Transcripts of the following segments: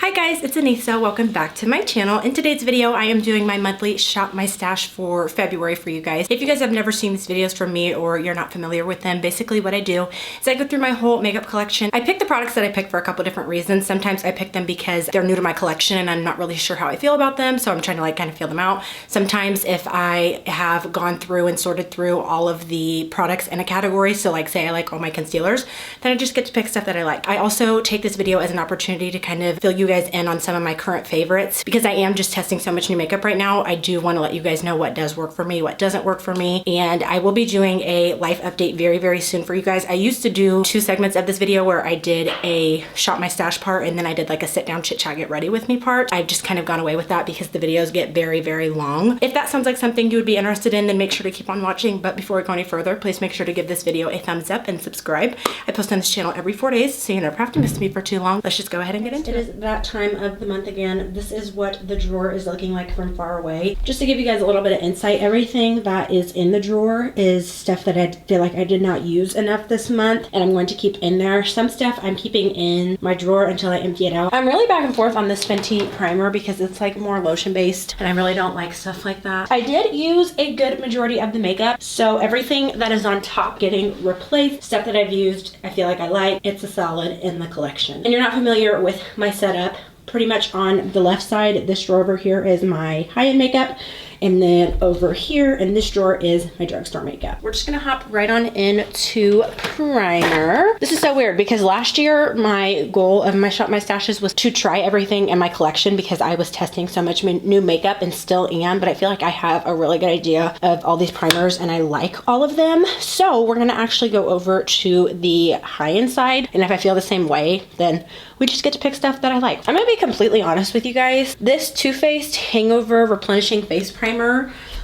Hi guys, it's Anissa. Welcome back to my channel. In today's video, I am doing my monthly Shop My Stash for February for you guys. If you guys have never seen these videos from me or you're not familiar with them, basically what I do is I go through my whole makeup collection. I pick the products that I pick for a couple different reasons. Sometimes I pick them because they're new to my collection and I'm not really sure how I feel about them, so I'm trying to like kind of feel them out. Sometimes if I have gone through and sorted through all of the products in a category, so like say I like all my concealers, then I just get to pick stuff that I like. I also take this video as an opportunity to kind of fill you guys in on some of my current favorites. Because I am just testing so much new makeup right now, I do want to let you guys know what does work for me, what doesn't work for me, and I will be doing a life update very soon for you guys. I used to do 2 segments of this video where I did a shop my stash part and then I did like a sit down chit chat get ready with me part. I've just kind of gone away with that because the videos get very long. If that sounds like something you would be interested in, then make sure to keep on watching. But before we go any further, please make sure to give this video a thumbs up and subscribe. I post on this channel every 4 days, so you never have to miss me for too long. Let's just go ahead and get into it. It is that time of the month again. This is what the drawer is looking like from far away. Just to give you guys a little bit of insight, everything that is in the drawer is stuff that I feel like I did not use enough this month and I'm going to keep in there. Some stuff I'm keeping in my drawer until I empty it out. I'm really back and forth on this Fenty primer because it's like more lotion based and I really don't like stuff like that. I did use a good majority of the makeup, so everything that is on top getting replaced. Stuff that I've used I feel like I like. It's a solid in the collection. And you're not familiar with my setup, pretty much on the left side, this drawer over here is my high-end makeup. And then over here in this drawer is my drugstore makeup. We're just gonna hop right on into primer. This is so weird because last year my goal of my Shop My Stashes was to try everything in my collection because I was testing so much new makeup and still am, but I feel like I have a really good idea of all these primers and I like all of them. So we're gonna actually go over to the high-end side, and if I feel the same way, then we just get to pick stuff that I like. I'm gonna be completely honest with you guys. This Too Faced Hangover Replenishing Face Primer,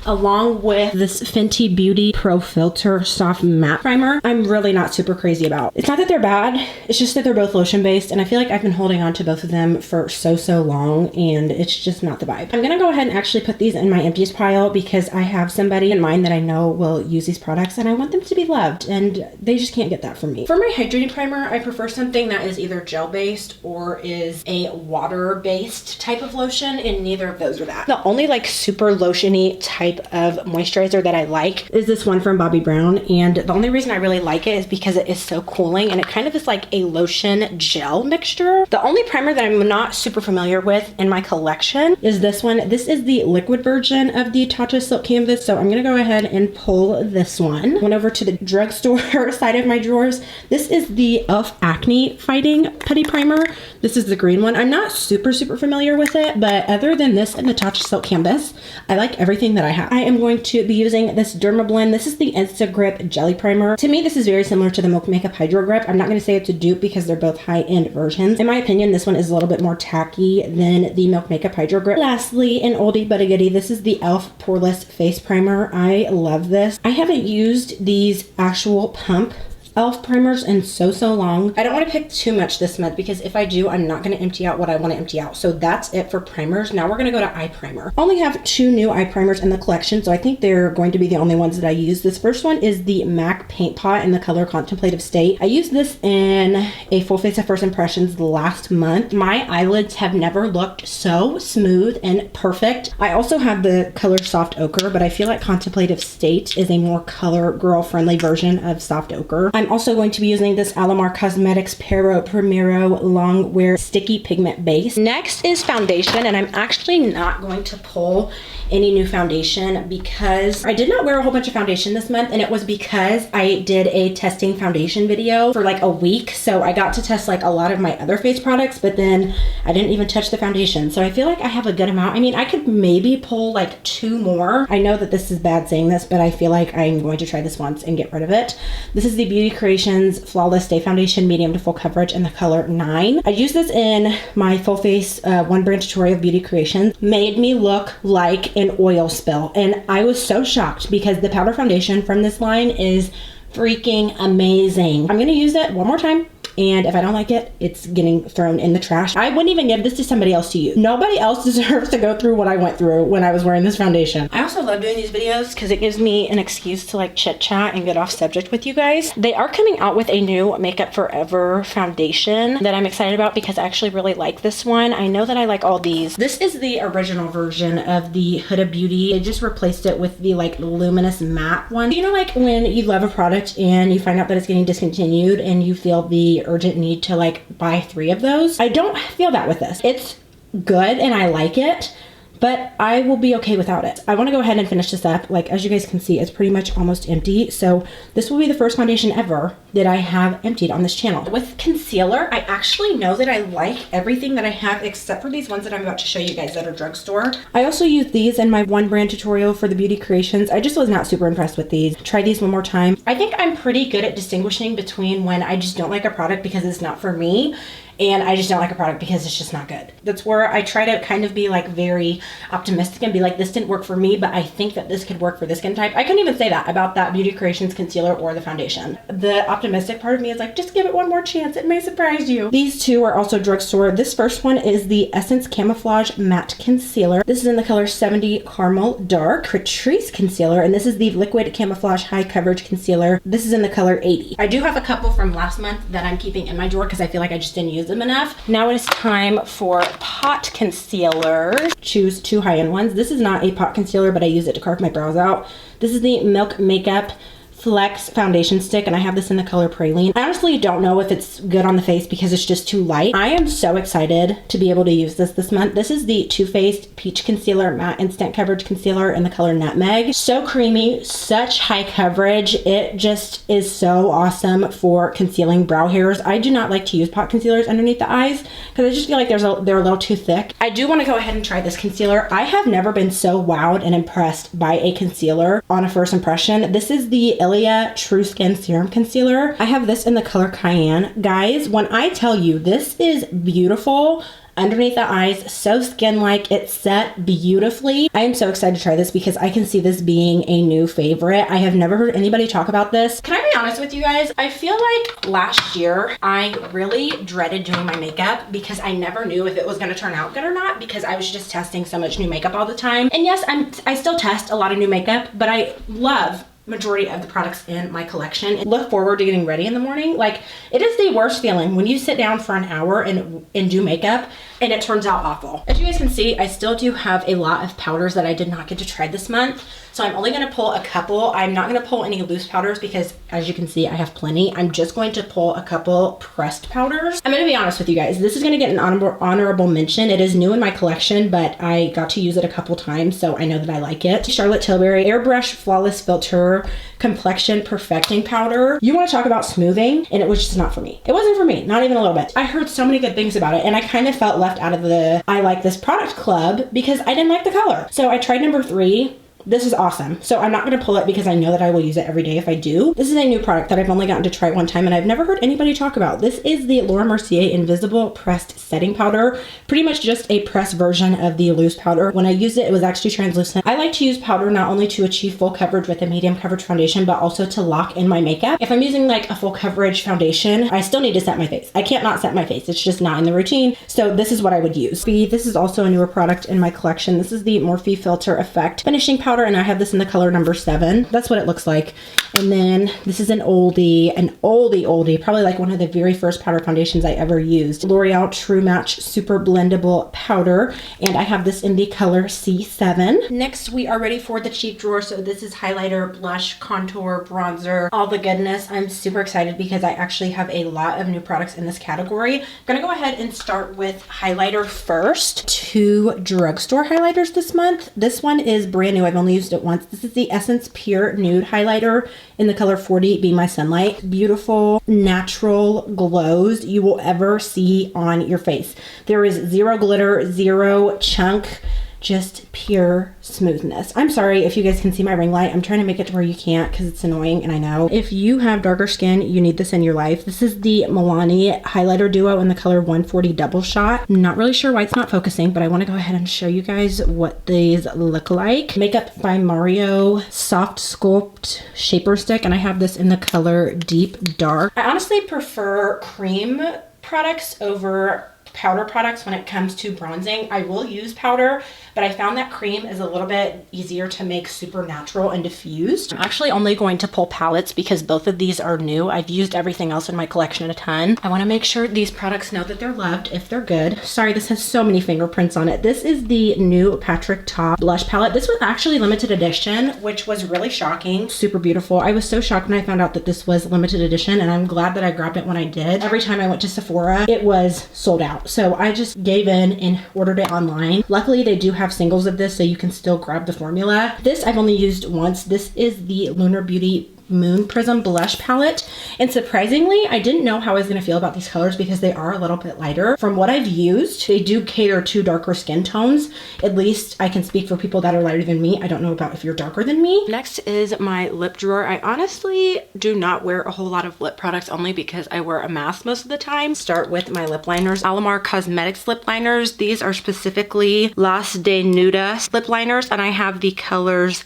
along with this Fenty Beauty Pro Filter Soft Matte Primer, I'm really not super crazy about. It's not that they're bad, it's just that they're both lotion based and I feel like I've been holding on to both of them for so long and it's just not the vibe. I'm gonna go ahead and actually put these in my empties pile because I have somebody in mind that I know will use these products and I want them to be loved and they just can't get that from me. For my hydrating primer, I prefer something that is either gel based or is a water based type of lotion, and neither of those are that. The only like super lotiony type of moisturizer that I like is this one from Bobbi Brown, and the only reason I really like it is because it is so cooling and it kind of is like a lotion gel mixture. The only primer that I'm not super familiar with in my collection is this one. This is the liquid version of the TATCHA Silk Canvas, so I'm gonna go ahead and pull this one. Went over to the drugstore side of my drawers. This is the e.l.f. Acne Fighting Putty Primer. This is the green one. I'm not super familiar with it, but other than this and the TATCHA Silk Canvas, I like everything that I have. I am going to be using this DERMABLEND. This is the Insta Grip Jelly Primer. To me, this is very similar to the Milk Makeup Hydro Grip. I'm not going to say it's a dupe because they're both high-end versions. In my opinion, this one is a little bit more tacky than the Milk Makeup Hydro Grip. Lastly, an oldie but a goodie, this is the e.l.f. Poreless Face Primer. I love this. I haven't used these actual pump e.l.f. primers in so long. I don't want to pick too much this month because if I do, I'm not going to empty out what I want to empty out. So that's it for primers. Now we're going to go to eye primer. I only have 2 new eye primers in the collection, so I think they're going to be the only ones that I use. This first one is the MAC Paint Pot in the color Contemplative State. I used this in a full face of first impressions last month. My eyelids have never looked so smooth and perfect. I also have the color Soft Ochre, but I feel like Contemplative State is a more color girl friendly version of Soft Ochre. I'm also going to be using this ALAMAR Cosmetics PRIMERO Longwear Sticky Pigment Base. Next is foundation, and I'm actually not going to pull any new foundation because I did not wear a whole bunch of foundation this month, and it was because I did a testing foundation video for like a week, so I got to test like a lot of my other face products, but then I didn't even touch the foundation. So I feel like I have a good amount. I mean, I could maybe pull like 2 more. I know that this is bad saying this, but I feel like I'm going to try this once and get rid of it. This is the Beauty Creations Flawless Day Foundation Medium to Full Coverage in the color 9. I used this in my full face one brand tutorial of Beauty Creations. Made me look like an oil spill, and I was so shocked because the powder foundation from this line is freaking amazing. I'm gonna use it one more time and if I don't like it, it's getting thrown in the trash. I wouldn't even give this to somebody else to use. Nobody else deserves to go through what I went through when I was wearing this foundation. I also love doing these videos because it gives me an excuse to like chit chat and get off subject with you guys. They are coming out with a new Makeup Forever foundation that I'm excited about because I actually really like this one. I know that I like all these. This is the original version of the Huda Beauty. They just replaced it with the like luminous matte one. You know, like when you love a product and you find out that it's getting discontinued and you feel the urgent need to like buy 3 of those? I don't feel that with this. It's good and I like it, but I will be okay without it. I want to go ahead and finish this up. Like, as you guys can see, it's pretty much almost empty. So this will be the first foundation ever that I have emptied on this channel. With concealer, I actually know that I like everything that I have except for these ones that I'm about to show you guys that are drugstore. I also used these in my one brand tutorial for the beauty creations. I just was not super impressed with these. Try these one more time. I think I'm pretty good at distinguishing between when I just don't like a product because it's not for me, and I just don't like a product because it's just not good. That's where I try to kind of be like very optimistic and be like, this didn't work for me, but I think that this could work for this skin type. I couldn't even say that about that Beauty Creations concealer or the foundation. The optimistic part of me is like, just give it one more chance. It may surprise you. These two are also drugstore. This first one is the Essence Camouflage Matte Concealer. This is in the color 70 Caramel Dark. CATRICE Concealer, and this is the Liquid Camouflage High Coverage Concealer. This is in the color 80. I do have a couple from last month that I'm keeping in my drawer because I feel like I just didn't use them enough. Now it is time for pot concealer. Choose 2 high-end ones. This is not a pot concealer, but I use it to carve my brows out. This is the Milk Makeup Flex foundation stick, and I have this in the color Praline. I honestly don't know if it's good on the face because it's just too light. I am so excited to be able to use this month. This is the Too Faced Peach Concealer Matte Instant Coverage Concealer in the color Nutmeg. So creamy, such high coverage. It just is so awesome for concealing brow hairs. I do not like to use pot concealers underneath the eyes because I just feel like they're a little too thick. I do want to go ahead and try this concealer. I have never been so wowed and impressed by a concealer on a first impression. This is the ILIA True Skin Serum Concealer. I have this in the color Cayenne. Guys, when I tell you this is beautiful underneath the eyes, so skin-like, it's set beautifully. I am so excited to try this because I can see this being a new favorite. I have never heard anybody talk about this. Can I be honest with you guys? I feel like last year I really dreaded doing my makeup because I never knew if it was gonna turn out good or not because I was just testing so much new makeup all the time. And yes, I still test a lot of new makeup, but I love majority of the products in my collection. Look forward to getting ready in the morning. Like, it is the worst feeling when you sit down for an hour and do makeup and it turns out awful. As you guys can see, I still do have a lot of powders that I did not get to try this month. So I'm only gonna pull a couple. I'm not gonna pull any loose powders because as you can see, I have plenty. I'm just going to pull a couple pressed powders. I'm gonna be honest with you guys. This is gonna get an honorable mention. It is new in my collection, but I got to use it a couple times, so I know that I like it. Charlotte Tilbury Airbrush Flawless Filter Complexion Perfecting Powder. You wanna talk about smoothing, and it was just not for me. It wasn't for me, not even a little bit. I heard so many good things about it, and I kind of felt left out of the I like this product club because I didn't like the color. So I tried number 3. This is awesome. So I'm not going to pull it because I know that I will use it every day if I do. This is a new product that I've only gotten to try one time and I've never heard anybody talk about. This is the Laura Mercier Invisible Pressed Setting Powder. Pretty much just a pressed version of the loose powder. When I used it, it was actually translucent. I like to use powder not only to achieve full coverage with a medium coverage foundation, but also to lock in my makeup. If I'm using like a full coverage foundation, I still need to set my face. I can't not set my face. It's just not in the routine. So this is what I would use. This is also a newer product in my collection. This is the Morphe Filter Effect Finishing Powder, and I have this in the color number 7. That's what it looks like. And then this is an oldie, probably like one of the very first powder foundations I ever used. L'Oreal True Match Super Blendable Powder, and I have this in the color C7. Next, we are ready for the cheek drawer. So this is highlighter, blush, contour, bronzer, all the goodness. I'm super excited because I actually have a lot of new products in this category. I'm gonna go ahead and start with highlighter first. 2 drugstore highlighters this month. This one is brand new. I've only used it once. This is the Essence Pure Nude Highlighter in the color 40 Be My Sunlight. Beautiful, natural glows you will ever see on your face. There is zero glitter, zero chunk, just pure smoothness. I'm sorry if you guys can see my ring light. I'm trying to make it to where you can't because it's annoying, and I know. If you have darker skin, you need this in your life. This is the Milani Highlighter Duo in the color 140 Double Shot. I'm not really sure why it's not focusing, but I want to go ahead and show you guys what these look like. Makeup by Mario Soft Sculpt Shaper Stick, and I have this in the color Deep Dark. I honestly prefer cream products over powder products when it comes to bronzing. I will use powder, but I found that cream is a little bit easier to make super natural and diffused. I'm actually only going to pull palettes because both of these are new. I've used everything else in my collection a ton. I want to make sure these products know that they're loved if they're good. Sorry, this has so many fingerprints on it. This is the new Patrick Ta blush palette. This was actually limited edition, which was really shocking. Super beautiful. I was so shocked when I found out that this was limited edition, and I'm glad that I grabbed it when I did. Every time I went to Sephora, it was sold out. So I just gave in and ordered it online. Luckily, they do have singles of this, so you can still grab the formula. This I've only used once. This is the Lunar Beauty Moon Prism blush palette, and surprisingly I didn't know how I was going to feel about these colors because they are a little bit lighter. From what I've used, they do cater to darker skin tones. At least I can speak for people that are lighter than me. I don't know about if you're darker than me. Next is my lip drawer. I honestly do not wear a whole lot of lip products only because I wear a mask most of the time. Start with my lip liners. ALAMAR Cosmetics lip liners. These are specifically Las de Nuda lip liners, and I have the colors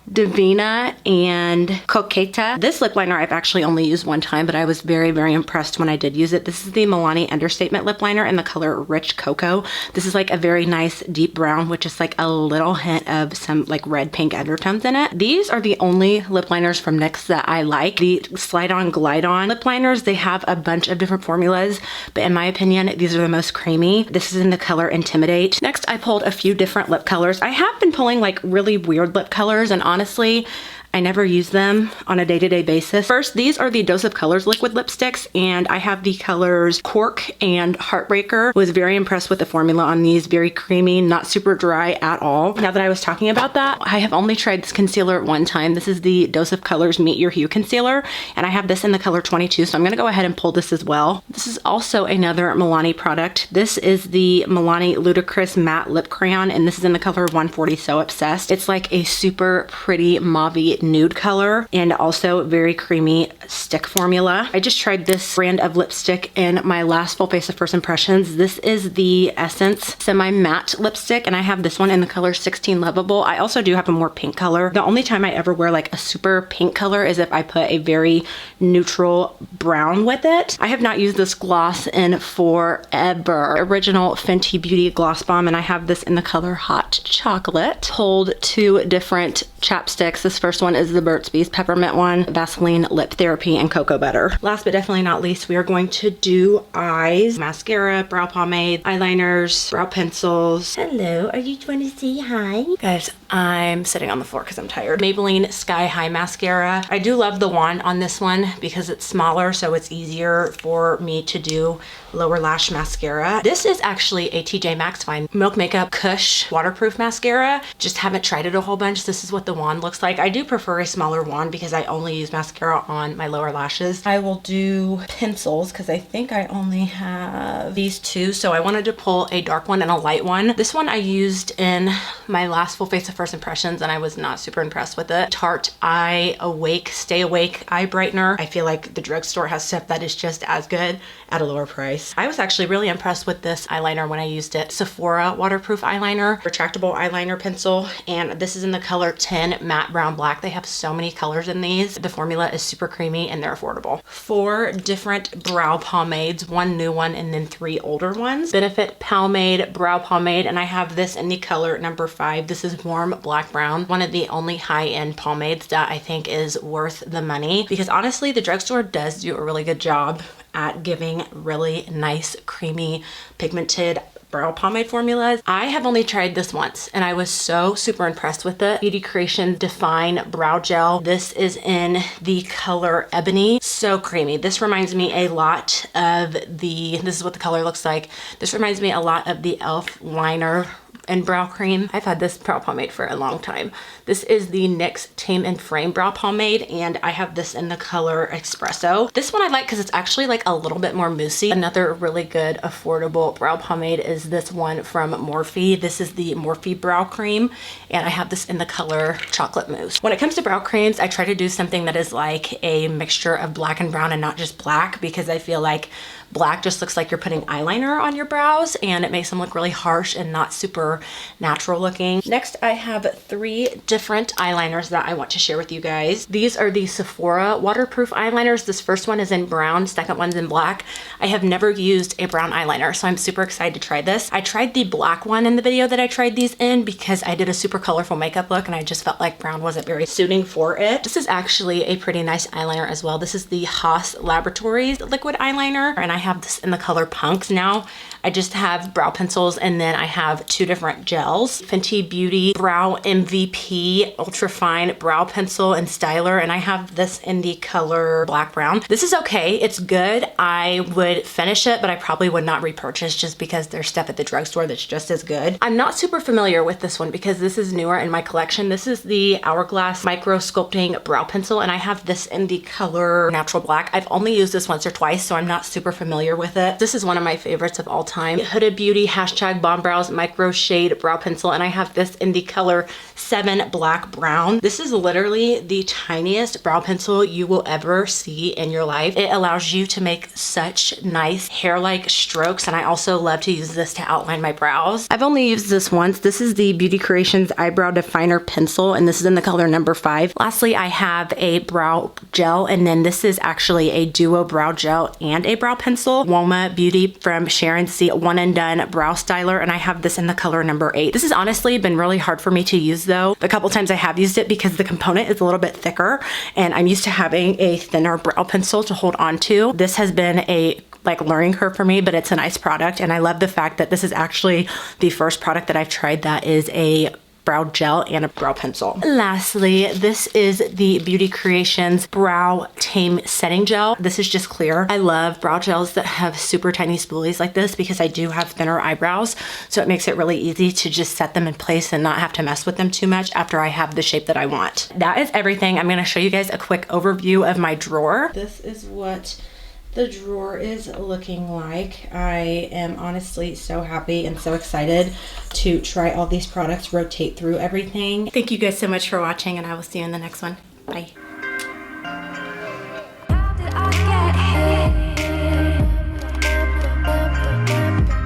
Divina and Coqueta. This lip liner I've actually only used one time, but I was very, very impressed when I did use it. This is the Milani Understatement lip liner in the color Rich Cocoa. This is like a very nice deep brown, which is like a little hint of some like red pink undertones in it. These are the only lip liners from NYX that I like. The Slide On Glide On lip liners, they have a bunch of different formulas, but in my opinion, these are the most creamy. This is in the color Intimidate. Next, I pulled a few different lip colors. I have been pulling like really weird lip colors, and honestly, I never use them on a day-to-day basis. First, these are the Dose of Colors liquid lipsticks, and I have the colors Cork and Heartbreaker. Was very impressed with the formula on these. Very creamy, not super dry at all. Now that I was talking about that, I have only tried this concealer one time. This is the Dose of Colors Meet Your Hue Concealer, and I have this in the color 22, so I'm gonna go ahead and pull this as well. This is also another Milani product. This is the Milani Ludicrous Matte Lip Crayon, and this is in the color 140 So Obsessed. It's like a super pretty mauve nude color and also very creamy stick formula. I just tried this brand of lipstick in my last full face of first impressions. This is the Essence Semi Matte lipstick, and I have this one in the color 16 Lovable. I also do have a more pink color. The only time I ever wear like a super pink color is if I put a very neutral brown with it. I have not used this gloss in forever. Original Fenty Beauty Gloss Bomb, and I have this in the color Hot Chocolate. Pulled two different chapsticks. This first one is the Burt's Bees Peppermint one, Vaseline Lip Therapy, and Cocoa Butter. Last but definitely not least, we are going to do eyes, mascara, brow pomade, eyeliners, brow pencils. Hello, are you trying to say hi? Guys, I'm sitting on the floor because I'm tired. Maybelline Sky High Mascara. I do love the wand on this one because it's smaller, so it's easier for me to do lower lash mascara. This is actually a TJ Maxx Fine Milk Makeup Kush waterproof mascara. Just haven't tried it a whole bunch. This is what the wand looks like. I do prefer a smaller wand because I only use mascara on my lower lashes. I will do pencils because I think I only have these two, so I wanted to pull a dark one and a light one. This one I used in my last full face of first impressions, and I was not super impressed with it. Tarte Eye Awake Stay Awake Eye Brightener. I feel like the drugstore has stuff that is just as good at a lower price. I was actually really impressed with this eyeliner when I used it. Sephora waterproof eyeliner, retractable eyeliner pencil, and this is in the color 10 Matte Brown Black. They have so many colors in these. The formula is super creamy and they're affordable. 4 different brow pomades, 1 new one and then 3 older ones. Benefit Pomade Brow Pomade, and I have this in the color number 5. This is Warm Black Brown. One of the only high-end pomades that I think is worth the money because honestly, the drugstore does do a really good job at giving really nice, creamy, pigmented brow pomade formulas. I have only tried this once and I was so super impressed with it. Beauty Creation Define Brow Gel. This is in the color Ebony. So creamy. This reminds me a lot of this is what the color looks like. This reminds me a lot of the e.l.f. liner and brow cream. I've had this brow pomade for a long time. This is the NYX Tame and Frame Brow Pomade, and I have this in the color Espresso. This one I like because it's actually like a little bit more moussey. Another really good affordable brow pomade is this one from Morphe. This is the Morphe Brow Cream, and I have this in the color Chocolate Mousse. When it comes to brow creams, I try to do something that is like a mixture of black and brown and not just black, because I feel like black just looks like you're putting eyeliner on your brows and it makes them look really harsh and not super natural looking. Next, I have 3 different eyeliners that I want to share with you guys. These are the Sephora waterproof eyeliners. This first one is in brown, second one's in black. I have never used a brown eyeliner, so I'm super excited to try this. I tried the black one in the video that I tried these in because I did a super colorful makeup look and I just felt like brown wasn't very suiting for it. This is actually a pretty nice eyeliner as well. This is the Haas Laboratories liquid eyeliner, and I have this in the color Punks. Now I just have brow pencils, and then I have 2 different gels. Fenty Beauty Brow MVP Ultra Fine Brow Pencil and Styler, and I have this in the color Black Brown. This is okay, it's good. I would finish it, but I probably would not repurchase just because there's stuff at the drugstore that's just as good. I'm not super familiar with this one because this is newer in my collection. This is the Hourglass Micro Sculpting Brow Pencil, and I have this in the color Natural Black. I've only used this once or twice, so I'm not super familiar with it. This is one of my favorites of all time. Huda Beauty Hashtag Bomb Brows Micro Shade Brow Pencil, and I have this in the color 7 Black Brown. This is literally the tiniest brow pencil you will ever see in your life. It allows you to make such nice hair-like strokes, and I also love to use this to outline my brows. I've only used this once. This is the Beauty Creations Eyebrow Definer Pencil, and this is in the color number 5. Lastly, I have a brow gel, and then this is actually a duo brow gel and a brow pencil. Woma Beauty from Sharon C One and Done Brow Styler, and I have this in the color number 8. This has honestly been really hard for me to use though. The couple times I have used it because the component is a little bit thicker, and I'm used to having a thinner brow pencil to hold on to. This has been a learning curve for me, but it's a nice product, and I love the fact that this is actually the first product that I've tried that is a brow gel and a brow pencil. Lastly, this is the Beauty Creations Brow Tame Setting Gel. This is just clear. I love brow gels that have super tiny spoolies like this because I do have thinner eyebrows, so it makes it really easy to just set them in place and not have to mess with them too much after I have the shape that I want. That is everything. I'm gonna show you guys a quick overview of my drawer. This is what the drawer is looking like. I am honestly so happy and so excited to try all these products, rotate through everything. Thank you guys so much for watching, and I will see you in the next one. Bye.